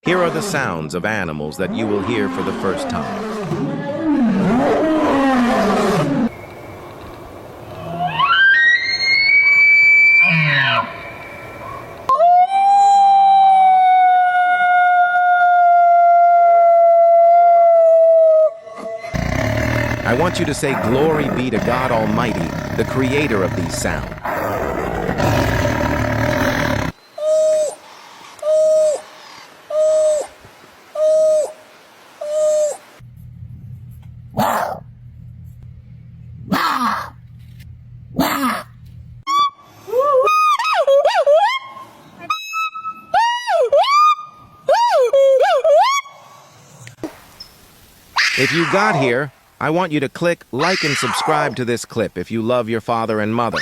Here are the sounds of animals that you will hear for the first time. I want you to say glory be to God Almighty, the creator of these sounds. If you got here, I want you to click like and subscribe to this clip if you love your father and mother.